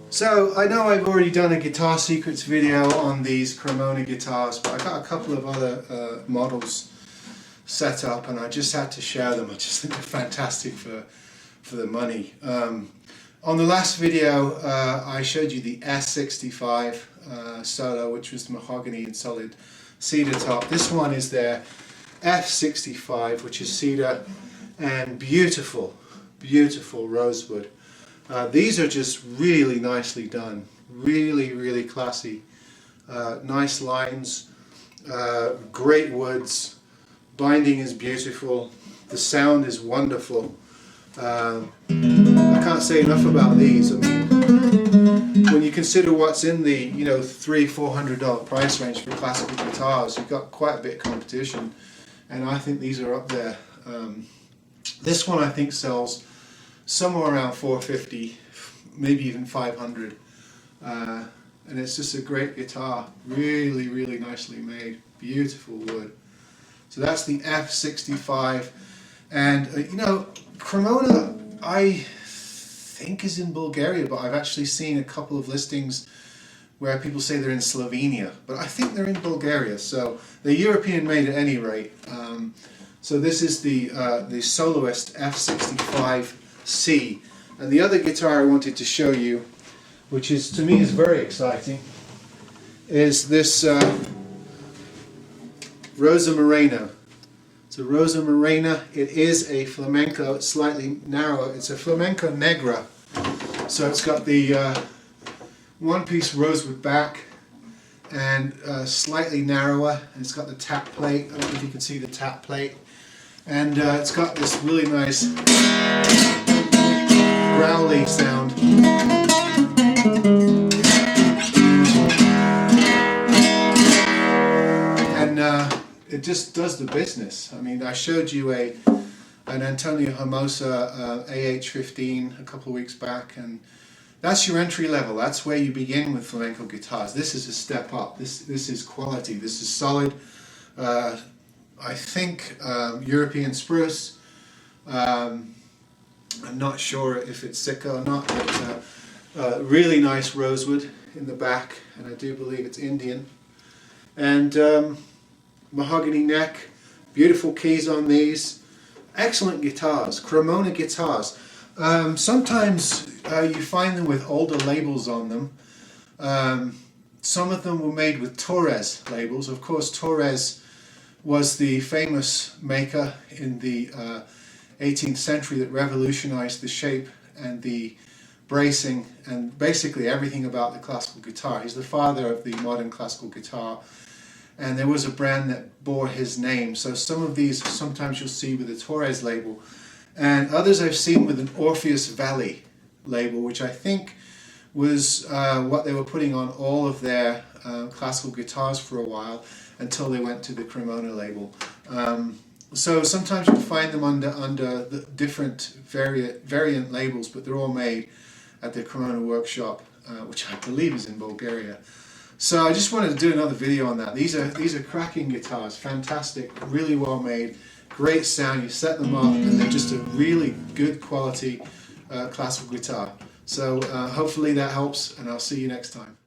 So I know I've already done a guitar secrets video on these Kremona guitars, but I got a couple of other models set up and I just had to share them. I just think they're fantastic for the money. On the last video I showed you the F65 Solo, which was the mahogany and solid cedar top. This one is their F65, which is cedar and beautiful, beautiful rosewood. These are just really nicely done, really classy, nice lines, great woods, binding is beautiful, the sound is wonderful. I can't say enough about these. I mean, when you consider what's in the $300–400 price range for classical guitars, you've got quite a bit of competition, and I think these are up there. This one I think sells somewhere around $450, maybe even $500, and it's just a great guitar, really nicely made, beautiful wood. So that's the F65, and Kremona I think is in Bulgaria, but I've actually seen a couple of listings where people say they're in Slovenia, but I think they're in Bulgaria, so they're European made at any rate. So this is the Soloist F65C, and the other guitar I wanted to show you, which is to me is very exciting, is this Rosa Moreno. It's a Rosa Moreno. It is a flamenco. It's slightly narrower. It's a flamenco negra, so it's got the one-piece rosewood back and slightly narrower, and it's got the tap plate. I don't know if you can see the tap plate. And it's got this really nice growly sound. And it just does the business. I mean, I showed you an Antonio Hermosa AH15 a couple of weeks back, and that's your entry level. That's where you begin with flamenco guitars. This is a step up. This is quality. This is solid. I think European spruce. I'm not sure if it's Sika or not, but really nice rosewood in the back, and I do believe it's Indian. And mahogany neck, beautiful keys on these. Excellent guitars, Kremona guitars. Sometimes you find them with older labels on them. Some of them were made with Torres labels. Of course, Torres was the famous maker in the 18th century that revolutionized the shape and the bracing and basically everything about the classical guitar. He's the father of the modern classical guitar, and there was a brand that bore his name. So some of these sometimes you'll see with a Torres label, and others I've seen with an Orpheus Valley label, which I think was what they were putting on all of their classical guitars for a while, until they went to the Kremona label. So sometimes you'll find them under the different variant labels, but they're all made at the Kremona workshop, which I believe is in Bulgaria. So I just wanted to do another video on that. These are cracking guitars, fantastic, really well made, great sound. You set them up and they're just a really good quality classical guitar. So hopefully that helps, and I'll see you next time.